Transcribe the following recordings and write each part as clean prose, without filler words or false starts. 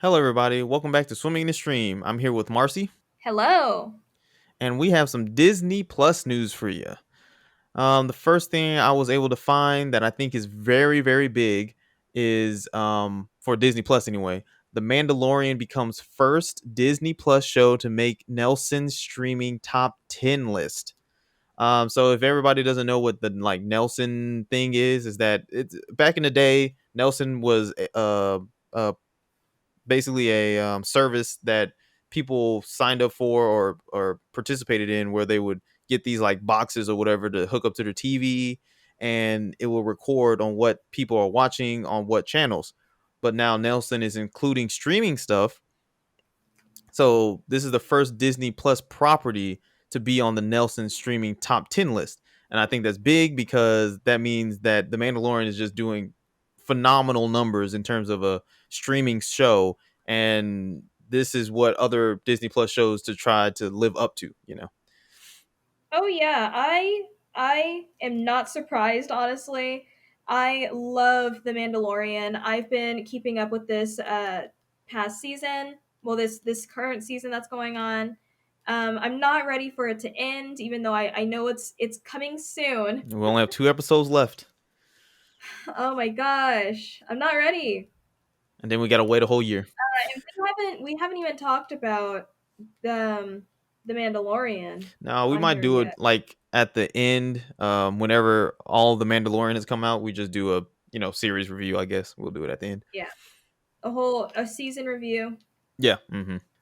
Hello, everybody. Welcome back to Swimming in the Stream. I'm here with Marcy, Hello. and we have some Disney Plus news for you. The first thing I was able to find that I think is very, very big is for Disney Plus anyway. The Mandalorian becomes first Disney Plus show to make Nelson's streaming top 10 list. So if everybody doesn't know what the Nelson thing is that it's back in the day, Nelson was a basically a service that people signed up for or participated in where they would get these like boxes or whatever to hook up to their TV, and it will record on what people are watching on what channels. But now Nelson is including streaming stuff, so this is the first Disney Plus property to be on the Nelson streaming top 10 list. And I think that's big because that means that The Mandalorian is just doing phenomenal numbers in terms of a streaming show. And this is what other Disney Plus shows to try to live up to. Oh yeah, I am not surprised honestly. I love The Mandalorian. I've been keeping up with this past season. Well, this current season that's going on. I'm not ready for it to end, even though I know it's coming soon. We only have 2 episodes left, Oh my gosh, I'm not ready. and then we got to wait a whole year. And we haven't even talked about the Mandalorian Now we on might here do it yet. like at the end, whenever all the Mandalorian has come out. We just do a series review. I guess we'll do it at the end. Yeah, a season review. Yeah.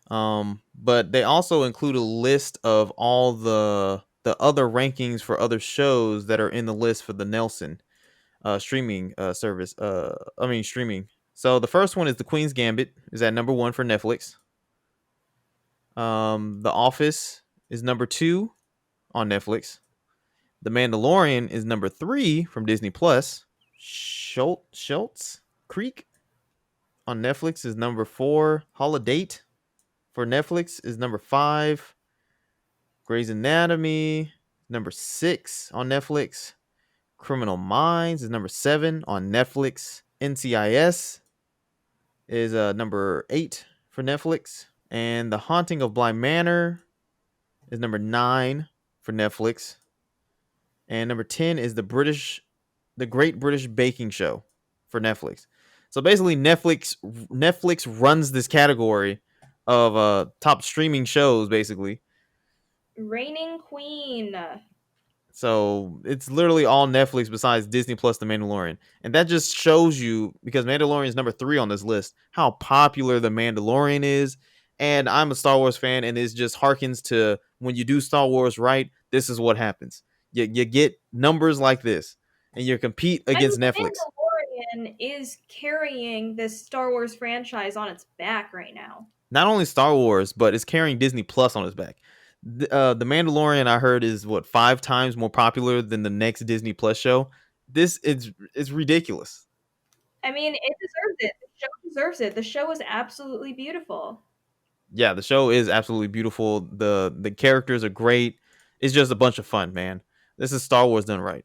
But they also include a list of all the other rankings for other shows that are in the list for the Nelson streaming service. Streaming. So the first one is The Queen's Gambit is at number 1 for Netflix. The Office is number 2 on Netflix. The Mandalorian is number 3 from Disney Plus. Schultz Creek on Netflix is number 4. Holiday for Netflix is number 5. Grey's Anatomy, number 6 on Netflix. Criminal Minds is number 7 on Netflix. NCIS is number 8 for Netflix. And The Haunting of Bly Manor is number 9 for Netflix. And number 10 is The Great British Baking Show for Netflix. So basically, Netflix runs this category of top streaming shows, basically. Reigning Queen. So it's literally all Netflix besides Disney Plus The Mandalorian. And that just shows you, because Mandalorian is number 3 on this list, how popular The Mandalorian is. And I'm a Star Wars fan, and it just harkens to when you do Star Wars right, this is what happens. You get numbers like this, and you compete I mean, against The Netflix. Mandalorian is carrying this Star Wars franchise on its back right now. Not only Star Wars, but it's carrying Disney Plus on its back. The Mandalorian, I heard, is what 5 times more popular than the next Disney Plus show. This is ridiculous. I mean, it deserves it. The show deserves it. The show is absolutely beautiful. Yeah, the show is absolutely beautiful. The characters are great. It's just a bunch of fun, man. This is Star Wars done right.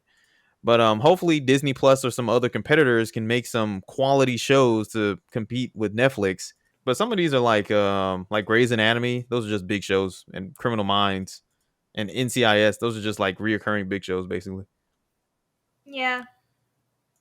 But hopefully Disney Plus or some other competitors can make some quality shows to compete with Netflix. But some of these are like Grey's Anatomy. Those are just big shows, and Criminal Minds and NCIS. Those are just like reoccurring big shows, basically. Yeah.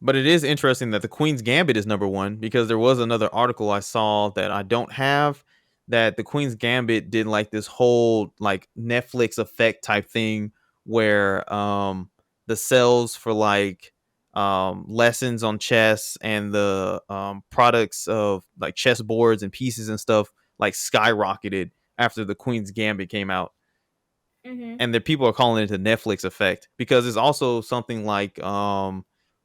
But it is interesting that the Queen's Gambit is number 1, because there was another article I saw that I don't have, that the Queen's Gambit did like this whole like Netflix effect type thing where the sales for like lessons on chess and the products of like chess boards and pieces and stuff like skyrocketed after the Queen's Gambit came out. Mhm. And the people are calling it the Netflix effect, because it's also something like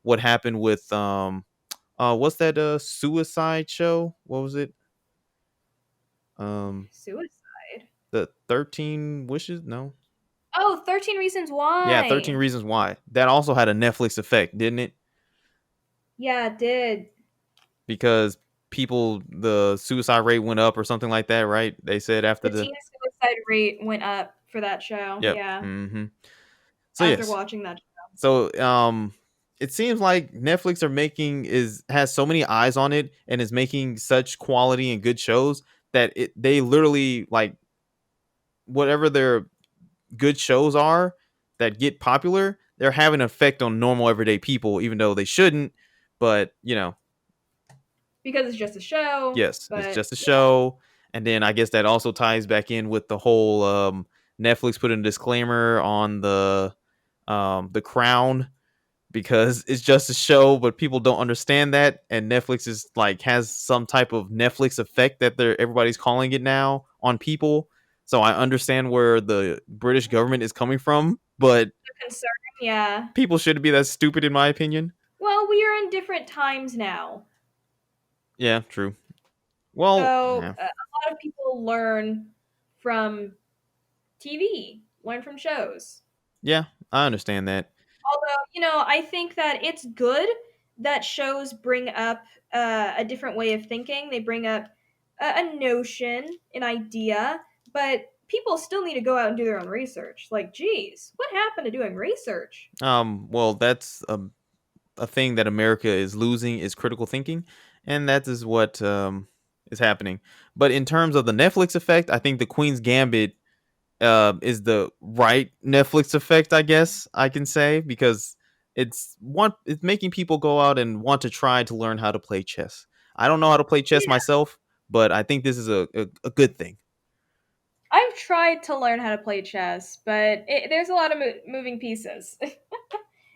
what happened with what's that suicide show? What was it? Um Suicide. the 13 Wishes? No. Oh, 13 Reasons Yeah, 13 Why. Reasons Why. That also had a Netflix effect, didn't it? Yeah, it did. Because the suicide rate went up or something like that, right? They said after The the teen suicide rate went up for that show. Yep. Yeah. Mhm. So After yes. watching that show. So it seems like Netflix are making is has so many eyes on it and is making such quality and good shows that they literally like whatever their good shows are that get popular, they're having an effect on normal everyday people, even though they shouldn't. But because it's just a show. yes, it's But just a yeah, show. And then I guess that also ties back in with the whole Netflix put in a disclaimer on the Crown because it's just a show, but people don't understand that, and Netflix is like has some type of Netflix effect that everybody's calling it now on people. So I understand where the British government is coming from, but concern. Yeah. people shouldn't be that stupid, in my opinion. Well, we are in different times now, Yeah, true. Well, so yeah, a lot of people learn from TV, learn from shows. yeah, I understand that. Although, I think that it's good that shows bring up a different way of thinking. They bring up a notion, an idea, but people still need to go out and do their own research. Like, geez, what happened to doing research? Well, that's a thing that America is losing is critical thinking, and that is what is happening. But in terms of the Netflix effect, I think the Queen's Gambit is the right Netflix effect, I guess I can say, because it's making people go out and want to try to learn how to play chess. I don't know how to play chess Yeah, myself, but I think this is a good thing. I've tried to learn how to play chess, but there's a lot of moving pieces, and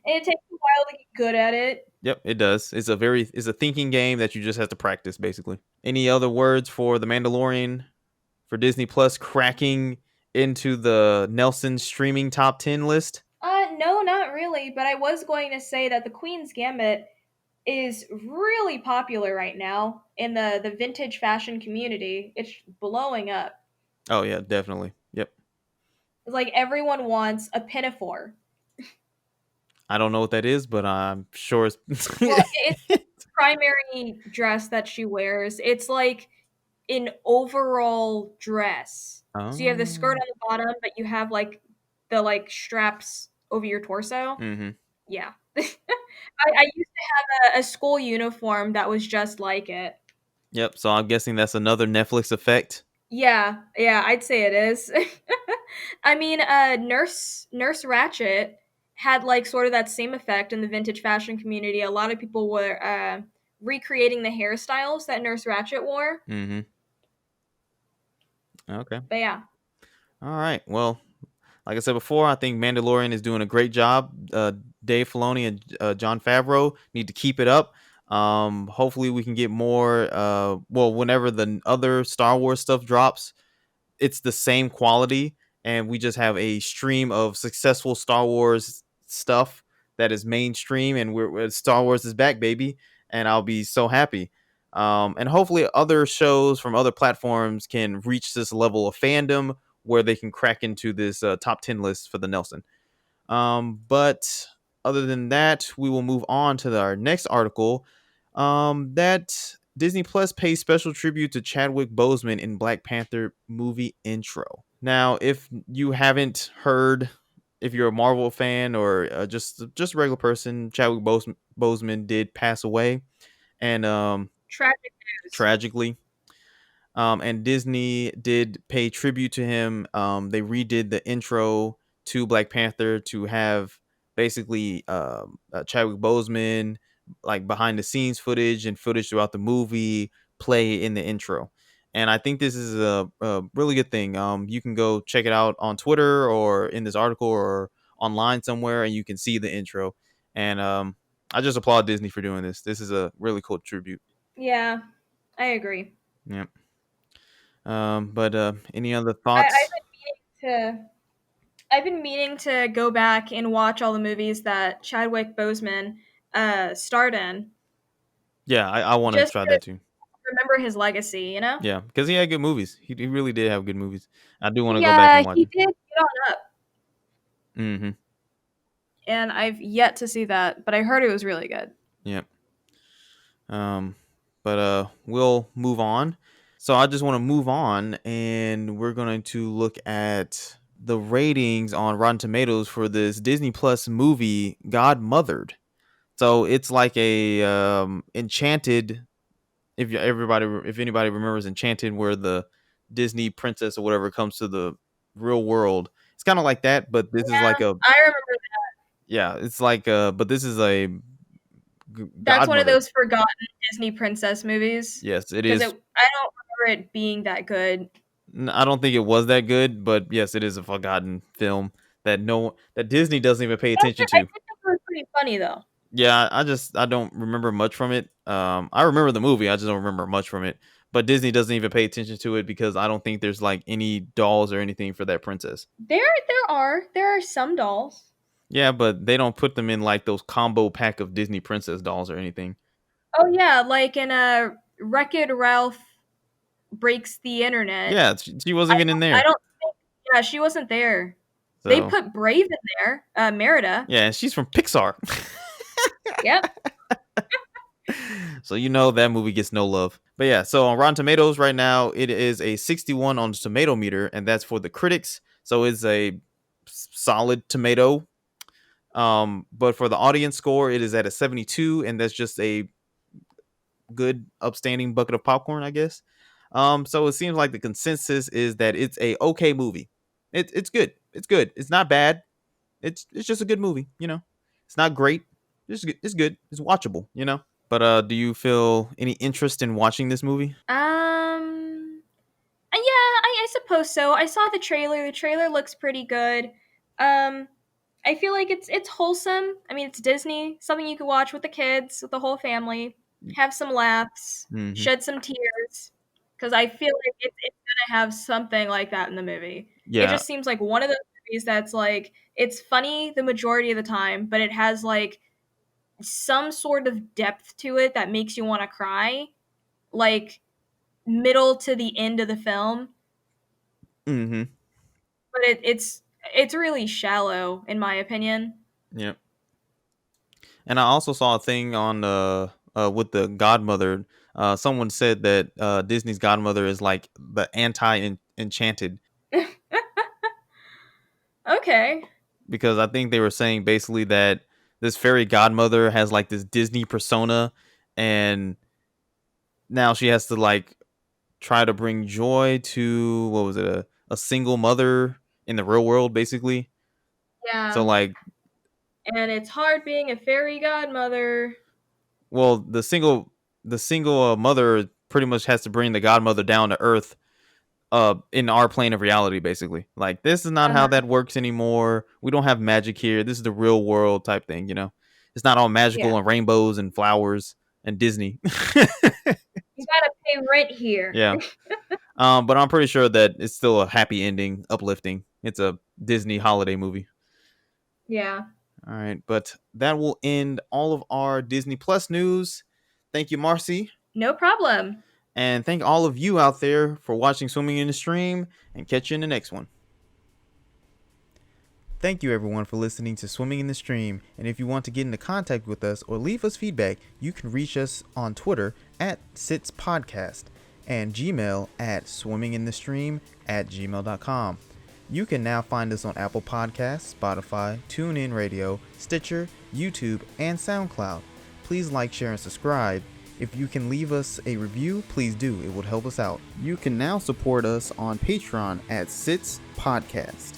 it takes a while to get good at it. Yep, it does. It's a thinking game that you just have to practice basically. Any other words for The Mandalorian for Disney Plus cracking into the Nelson streaming top 10 list? No, not really. But I was going to say that the Queen's Gambit is really popular right now in the vintage fashion community. It's blowing up. Oh yeah, definitely. Yep. It's like everyone wants a pinafore. I don't know what that is, but I'm sure it's Well, it's the primary dress that she wears. It's like an overall dress. So you have the skirt Oh. on the bottom, but you have like the like straps over your torso. Mhm. Yeah. I used to have a school uniform that was just like it. Yep, so I'm guessing that's another Netflix effect. Yeah, yeah, I'd say it is. I mean, Nurse Ratchet had like sort of that same effect in the vintage fashion community. A lot of people were recreating the hairstyles that Nurse Ratchet wore. Mhm. Okay. But yeah, All right. Well, like I said before, I think Mandalorian is doing a great job. Dave Filoni and John Favreau need to keep it up. Hopefully we can get more well, whenever the other Star Wars stuff drops, it's the same quality, and we just have a stream of successful Star Wars stuff that is mainstream, and Star Wars is back, baby, and I'll be so happy. And hopefully, other shows from other platforms can reach this level of fandom where they can crack into this top 10 list for the Nelson. But other than that, we will move on to our next article. That Disney Plus pays special tribute to Chadwick Boseman in Black Panther movie intro. Now, if you haven't heard, if you're a Marvel fan or just a regular person, Chadwick Boseman did pass away, and tragic news. tragically, and Disney did pay tribute to him. They redid the intro to Black Panther to have basically Chadwick Boseman like behind the scenes footage and footage throughout the movie play in the intro. And I think this is a really good thing. You can go check it out on Twitter or in this article or online somewhere, and you can see the intro. And I just applaud Disney for doing this. This is a really cool tribute. Yeah, I agree. Yeah. But any other I, thoughts? I've been meaning to I've been meaning to go back and watch all the movies that Chadwick Boseman starred in, Yeah, I want to just try to that too. remember his legacy. You know? Yeah, because he had good movies. He really did have good movies. I do want to go back Yeah, and watch he it. did get on up, Mm-hmm. and I've yet to see that, but I heard it was really good. Yeah. Um, but we'll move on. So I just want to move on, and we're going to look at the ratings on Rotten Tomatoes for this Disney Plus movie, Godmothered. So it's like a enchanted. If anybody remembers Enchanted, where the Disney princess or whatever comes to the real world, it's kind of like that. But this is like Yeah, a I remember yeah, it's like but this is a that's one of Godmother. those forgotten Disney princess movies Yes, it because is. I don't remember it being that good. I don't think it was that good, but yes, it is a forgotten film that that Disney doesn't even pay attention I to. think it was pretty funny though. Yeah, I don't remember much from it. I remember the movie, I just don't remember much from it. But Disney doesn't even pay attention to it because I don't think there's like any dolls or anything for that princess. There are some dolls. Yeah, but they don't put them in like those combo pack of Disney princess dolls or anything. Oh yeah, like in a Wreck-It Ralph breaks the internet. Yeah, she wasn't I even in I there. don't think yeah, she wasn't there. They So put Brave in there, Merida. yeah, she's from Pixar. Yep. So you know that movie gets no love. But yeah, so on Rotten Tomatoes right now, it is a 61 on the tomato meter, and that's for the critics. So it's a solid tomato. But for the audience score, it is at a 72, and that's just a good, upstanding bucket of popcorn, I guess. So it seems like the consensus is that it's a okay movie. It's good. It's good. It's not bad. It's just a good movie. It's not great. It's good. It's good. It's watchable. But do you feel any interest in watching this movie? Yeah, I suppose so. I saw the trailer. The trailer looks pretty good. Um, I feel like it's wholesome. I mean, it's Disney, something you could watch with the kids, with the whole family, have some laughs, Hmm. shed some tears. Because I feel like it's gonna have something like that in the movie. It Yeah. just seems like one of those movies that's like it's funny the majority of the time, but it has like some sort of depth to it that makes you want to cry, like middle to the end of the film. Hmm. But it's really shallow in my opinion. Yeah. And I also saw a thing on with the Godmother. Someone said that Disney's Godmother is like the anti Enchanted, Okay. because I think they were saying basically that this fairy godmother has like this Disney persona, and now she has to like try to bring joy to, what was it, a single mother in the real world, basically. So Yeah. like, And it's hard being a fairy godmother. well, the single mother pretty much has to bring the godmother down to earth, in our plane of reality, basically. Like, this is not how Uh-huh. that works anymore. We don't have magic here. This is the real world type thing. It's not all magical Yeah. and rainbows and flowers and Disney. You gotta pay rent here. Yeah. But I'm pretty sure that it's still a happy ending, uplifting. It's a Disney holiday movie. Yeah. All right, but that will end all of our Disney Plus news. Thank you, Marcy. No problem. And thank all of you out there for watching Swimming in the Stream, and catch you in the next one. Thank you everyone for listening to Swimming in the Stream, and if you want to get into contact with us or leave us feedback, you can reach us on Twitter at SitsPodcast and Gmail at swimminginthestream@gmail.com. You can now find us on Apple Podcasts, Spotify, TuneIn Radio, Stitcher, YouTube, and SoundCloud. Please like, share, and subscribe. If you can leave us a review, please do. It would help us out. You can now support us on Patreon at Sits Podcast.